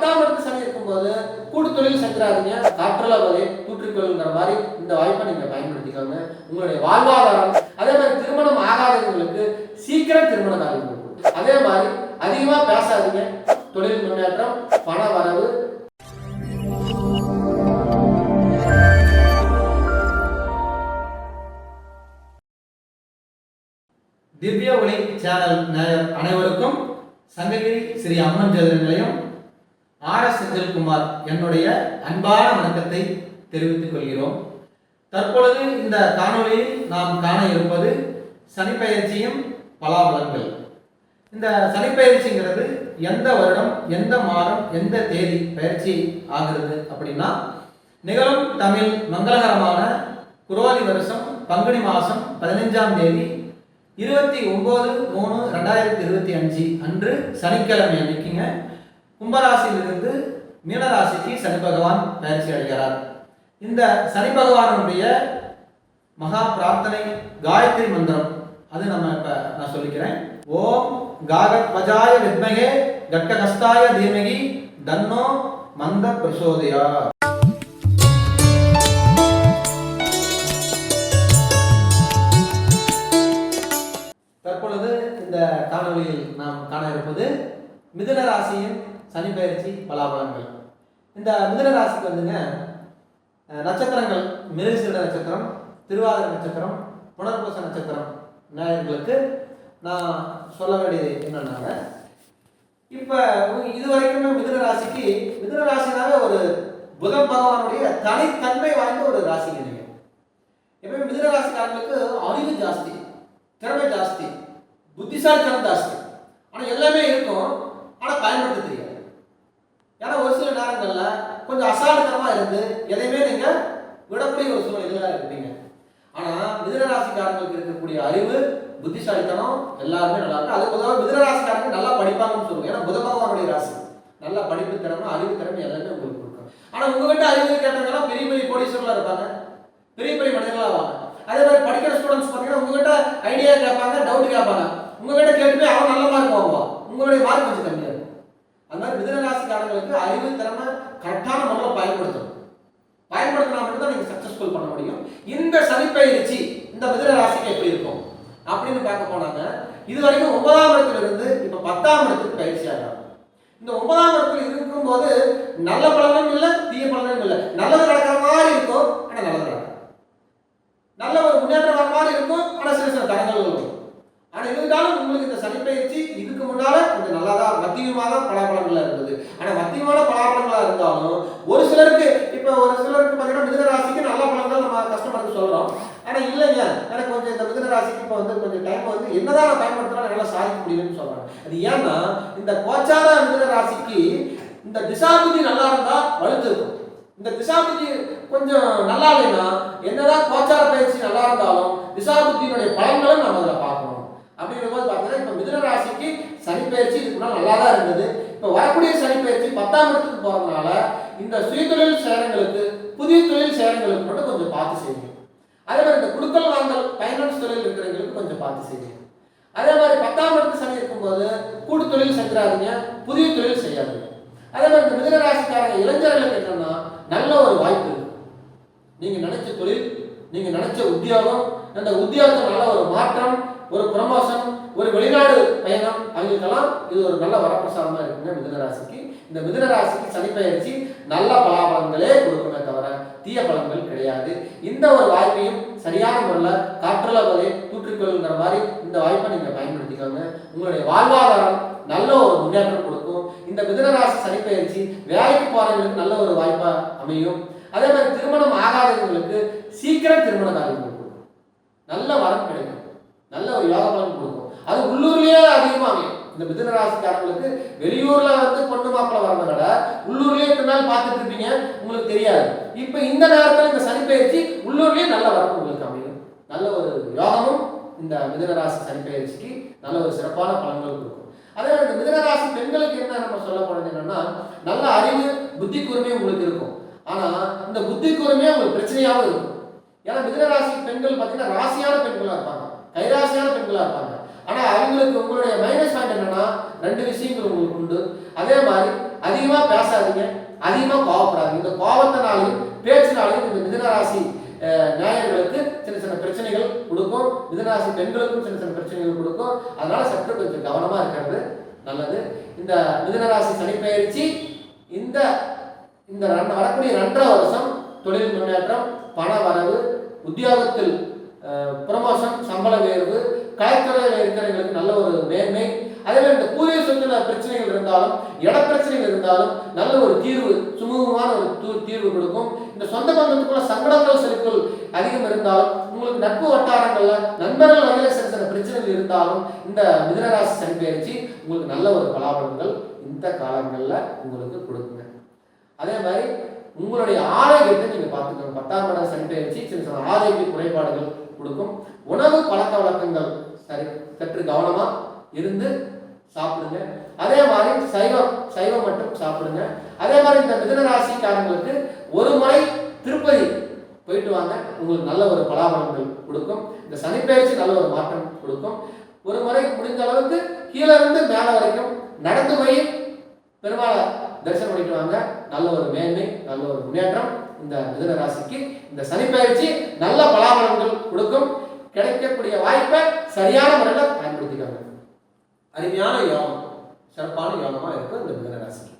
பத்தாம் இடத்து சனி இருக்கும்போது கூட்டு தொழில் செஞ்சிடாதீங்க, காற்றுல போதே தூற்றிக்கொள்ளுங்கிற மாதிரி இந்த வாய்ப்பை நீங்க பயன்படுத்திக்கோங்க. உங்களுடைய வாழ்வாதாரம், அதே மாதிரி திருமணம் ஆகாதவங்களுக்கு சீக்கிரம் திருமண காரியம் இருக்கும். அதே மாதிரி அதிகமா பேசாதீங்க, தொழில் முன்னேற்றம், பண வரவு. திவ்ய ஒளி சேனல் நேயர் அனைவருக்கும் சங்ககிரி ஸ்ரீ அம்மன் ஜோதிட நிலையம் RS செந்தில்குமார் என்னுடைய அன்பான வணக்கத்தை தெரிவித்துக் கொள்கிறோம். தற்பொழுது இந்த காணொளியில் நாம் காண இருப்பது சனிப்பெயர்ச்சியும் பலாபலன்கள். இந்த சனிப்பெயர்ச்சிங்கிறது எந்த வருடம், எந்த மாதம், எந்த தேதி பயிற்சி ஆகிறது அப்படின்னா, நிகழும் தமிழ் மங்களகரமான குரோதி வருஷம் பங்குனி மாதம் 15ஆம் தேதி 29/3/2025 அன்று சனிக்கிழமை அன்னைக்குங்க கும்பராசியிலிருந்து மீனராசிக்கு சனி பகவான் பயிற்சி அடைகிறார். இந்த சனி பகவானுடைய மகா பிரார்த்தனை காயத்ரி மந்திரம், அது நான் சொல்லிக்கிறேன். ஓம் காகத்வஜாய வித்மகே கட்கஹஸ்தாய தீமகி தன்னோ மந்த பிரசோதயா. தற்பொழுது இந்த காணொலியில் நாம் காண இருப்பது மிதுன ராசியின் சனி பயிற்சி பலாபலன்கள். இந்த மிதுன ராசிக்கு வந்துங்க நட்சத்திரங்கள் மிருகசீரிட நட்சத்திரம், திருவாதிரை நட்சத்திரம், புனர்பூச நட்சத்திரம் நேயர்களுக்கு நான் சொல்ல வேண்டியது என்னன்னாங்க, இப்போ இதுவரைக்குமே மிதுன ராசிக்கு, மிதுன ராசினாவே ஒரு புதன் பகவானுடைய தனித்தன்மை வாய்ந்த ஒரு ராசிங்க. நீங்க எப்பவுமே மிதுன ராசிக்காரங்களுக்கு அறிவு ஜாஸ்தி, திறமை ஜாஸ்தி, புத்திசாலித்தனம் ஜாஸ்தி. ஆனால் எல்லாமே இருக்கும், ஆனால் பயன்படுத்த தெரியாது. ஏன்னா ஒரு சில நேரங்களில் கொஞ்சம் அசால்தனமாக இருந்து எதையுமே நீங்கள் விடக்கூடிய ஒரு சூழ்நிலையில் இருப்பீங்க. ஆனால் மிதுன ராசிக்காரங்களுக்கு இருக்கக்கூடிய அறிவு, புத்திசாலித்தனம் எல்லாருமே நல்லா இருக்கும். அது பொதுவாக மிதுன ராசிக்காரங்க நல்லா படிப்பாங்கன்னு சொல்லுவோம். ஏன்னா புத பகவானுடைய ராசி, நல்லா படிப்பு திறமை, அறிவு திறமை எல்லாமே உங்களுக்கு கொடுக்கும். ஆனால் உங்ககிட்ட அறிவு கேட்டவங்கன்னா பெரிய பெரிய கோடீஸ்வரர்களாக இருப்பாங்க, பெரிய பெரிய மனிதர்களாக வாங்க. அதே மாதிரி படிக்கிற ஸ்டூடெண்ட்ஸ் பார்த்தீங்கன்னா உங்ககிட்ட ஐடியா கேட்பாங்க, டவுட் கேட்பாங்க. உங்ககிட்ட கேட்டுமே அவன் நல்ல மார்க் வாங்குவான், உங்களுடைய மார்க் கொஞ்சம் கம்மியாக இருக்கும். அது மாதிரி மிதுன ராசிக்காரங்களுக்கு அறிவு திறமை கரெக்டான முறையில் பயன்படுத்தினா மட்டும்தான் நீங்க சக்சஸ்ஃபுல் பண்ண முடியும். இந்த சனிப்பெயர்ச்சி இந்த மிதுன ராசிக்கு எப்படி இருக்கும் அப்படின்னு பார்க்க போனாங்க, இது வரைக்கும் 9ஆம் இடத்துல இருந்து இப்ப 10ஆம் இடத்துக்கு பயிற்சி ஆகிறாங்க. இந்த 9ஆம் இடத்துல இருக்கும்போது நல்ல பலனும் இல்லை, தீய பலனும் இல்லை. நல்லது நடக்கிற மாதிரி இருக்கும், ஆனா நல்லது நடக்கும். நல்ல ஒரு முன்னேற்றம் வர மாதிரி இருக்கும், ஆனா சில சில தடங்கள் இருக்கும். ஆனா இருந்தாலும் உங்களுக்கு இந்த சனிப்பெயர்ச்சி இதுக்கு முன்னால கொஞ்சம் நல்லாதான் மத்தியமான பலாபலங்களா இருந்தது. ஆனா மத்தியமான பலாபலங்களா இருந்தாலும் ஒரு சிலருக்கு பாத்தீங்கன்னா மிதுன ராசிக்கு நல்ல பலன்கள் நம்ம கஷ்டப்பட்டு சொல்றோம். ஆனா இல்லைங்க, எனக்கு கொஞ்சம் இந்த மிதுன ராசிக்கு இப்ப கொஞ்சம் டைம் என்னதான் நான் பயன்படுத்தினாலும் நல்லா சாதிக்க முடியும்னு சொல்றாங்க. அது ஏன்னா இந்த கோச்சார மிதுன ராசிக்கு இந்த திசாபுத்தி நல்லா இருந்தா வலுத்து இருக்கும். இந்த திசாபுத்தி கொஞ்சம் நல்லா இல்லைன்னா என்னதான் கோச்சார பயிற்சி நல்லா இருந்தாலும் திசாபுத்தியினுடைய பலன்களும் நம்ம அதில் பார்க்கணும். அப்படிங்கிற போது பார்த்தீங்கன்னா இப்போ மிதுன ராசிக்கு சனி பயிற்சி இதுக்கு நல்லா தான் இருந்தது. இப்போ வரக்கூடிய சனி பயிற்சி 10ஆம் இடத்துக்கு போறதுனால இந்த சுயதொழில் சேரங்களுக்கு, புதிய தொழில் சேரங்களுக்கு மட்டும் கொஞ்சம் பார்த்து செய்யுங்க. அதே மாதிரி இந்த குடுக்கல் வாங்கல் ஃபைனான்ஸ் தொழில் இருக்கிறவங்களுக்கு கொஞ்சம் பார்த்து செய்யுங்க. அதே மாதிரி 10ஆம் இடத்து சனி இருக்கும்போது கூட்டு தொழில் செஞ்சிடாதீங்க, புதிய தொழில் செய்யாதீங்க. அதே மாதிரி இந்த மிதுன ராசிக்காரங்க இளைஞர்களுக்கு என்னன்னா நல்ல ஒரு வாய்ப்பு இருக்கு. நீங்க நினைச்ச தொழில், நீங்க நினைச்ச உத்தியோகம், அந்த உத்தியோகத்தில் நல்ல ஒரு மாற்றம், ஒரு ப்ரமோஷன், ஒரு வெளிநாடு பயணம், அவங்களுக்கெல்லாம் இது ஒரு நல்ல வரப்பிரசாதமா இருக்குங்க மிதுன ராசிக்கு. இந்த மிதுன ராசிக்கு சனிப்பெயர்ச்சி நல்ல பலாபலன்களே கொடுக்குமே தவிர தீய பலன்கள் கிடையாது. இந்த ஒரு வாய்ப்பையும் சரியான முறையில் காற்றுல போதே தூற்றிக்கொள்ளுங்கிற மாதிரி இந்த வாய்ப்பை நீங்க பயன்படுத்திக்கோங்க. உங்களுடைய வாழ்வாதாரம் நல்ல ஒரு முன்னேற்றம் கொடுக்கும். இந்த மிதுன ராசி சனிப்பெயர்ச்சி வேலைக்கு போறவங்களுக்கு நல்ல ஒரு வாய்ப்பா அமையும். அதே மாதிரி திருமணம் ஆகாதவங்களுக்கு சீக்கிரம் திருமண காரியம் கொடுக்கும், நல்ல வரம் கிடைக்கும், நல்ல ஒரு யோக பலன் கொடுக்கும். அது உள்ளூர்லயே அதிகமாக அமையும். இந்த மிதுன ராசிக்காரங்களுக்கு வெளியூர்ல பொண்ணு மாப்பிள்ள வரதை விட உள்ளூர்லயே நாள் பார்த்துட்டு இருப்பீங்க, உங்களுக்கு தெரியாது. இப்ப இந்த நேரத்தில் இந்த சனிப்பெயர்ச்சி உள்ளூர்லயே நல்ல வரம் உங்களுக்கு அமையும். நல்ல ஒரு யோகமும் இந்த மிதுன ராசி சனிப்பெயர்ச்சிக்கு நல்ல ஒரு சிறப்பான பலன்கள் கொடுக்கும். அதே இந்த மிதுன ராசி பெண்களுக்கு என்ன நம்ம சொல்ல போனது என்னன்னா, நல்ல அறிவு, புத்தி கூர்மையும் உங்களுக்கு இருக்கும். ஆனா இந்த புத்தி கூர்மையே உங்களுக்கு பிரச்சனையாகவும் இருக்கும். ஏன்னா மிதுன ராசி பெண்கள் பார்த்தீங்கன்னா ராசியான பெண்களா இருப்பாங்க, கைராசியான பெண்களா இருப்பாங்க. ஆனா அவங்களுக்கு உங்களுடைய மைனஸ் பாயிண்ட் என்னன்னா 2 விஷயங்கள் உங்களுக்கு உண்டு. அதே மாதிரி அதிகமா பேசாதீங்க, அதிகமா கோவப்படாதீங்க. இந்த கோபத்தினாலையும் பேச்சினாலையும் இந்த மிதுனராசி நேயர்களுக்கு சின்ன சின்ன பிரச்சனைகள் கொடுக்கும். மிதுனராசி பெண்களுக்கும் சின்ன சின்ன பிரச்சனைகள் கொடுக்கும். அதனால சற்று கொஞ்சம் கவனமா இருக்கிறது நல்லது. இந்த மிதுனராசி சனிப்பெயர்ச்சி இந்த இந்த வரக்கூடிய 2.5 வருஷம் தொழில் முன்னேற்றம், பண வரவு, உத்தியோகத்தில் ப்ரமோஷன், சம்பள உயர்வு, கலைத்துறையில் இருக்கிறவங்களுக்கு நல்ல ஒரு மேன்மை, அதே மாதிரி இந்த பூர்வீக சொத்துல பிரச்சனைகள் இருந்தாலும், இட பிரச்சனைகள் இருந்தாலும் நல்ல ஒரு தீர்வு, சுமூகமான ஒரு தீர்வு கொடுக்கும். இந்த சொந்த பந்தத்துக்குள்ள சங்கடங்கள் செலுத்தல் அதிகம் இருந்தாலும், உங்களுக்கு நட்பு வட்டாரங்கள்ல நண்பர்கள் வகையில சில சில பிரச்சனைகள் இருந்தாலும், இந்த மிதுனராசி சனிப்பெயர்ச்சி உங்களுக்கு நல்ல ஒரு பலாபலன்கள் இந்த காலங்கள்ல உங்களுக்கு கொடுக்குங்க. அதே மாதிரி உங்களுடைய ஆரோக்கியத்தை நீங்க பார்த்துக்கணும். 10ஆம் இடம் சனிப்பெயர்ச்சி சின்ன சின்ன ஆரோக்கிய குறைபாடுகள் கொடுக்கும். உணவு பழக்க வழக்கங்கள் சற்று கவனமா இருந்து சாப்பிடுங்க. அதே மாதிரி சைவம் மட்டும் சாப்பிடுங்க. அதே மாதிரி இந்த மிதுன ராசிக்காரங்களுக்கு ஒரு முறை திருப்பதி போயிட்டு வாங்க, உங்களுக்கு நல்ல ஒரு பலாபலன்கள் கொடுக்கும். இந்த சனிப்பெயர்ச்சி நல்ல ஒரு மாற்றம் கொடுக்கும். ஒரு முறை முடிந்த அளவுக்கு கீழே இருந்து மேலே வரைக்கும் நடந்து போய் பெருமாளை தரிசனம் பண்ணிட்டு வாங்க. நல்ல ஒரு மேன்மை, நல்ல ஒரு முன்னேற்றம் இந்த மிதுன ராசிக்கு இந்த சனிப்பெயர்ச்சி நல்ல பலாபலன்கள் கொடுக்கும். கிடைக்கக்கூடிய வாய்ப்பை சரியான முறையில் பயன்படுத்திக்காங்க. அருமையான யோகம், சிறப்பான யோகமா இருக்கும் இந்த மிதுன ராசிக்கு.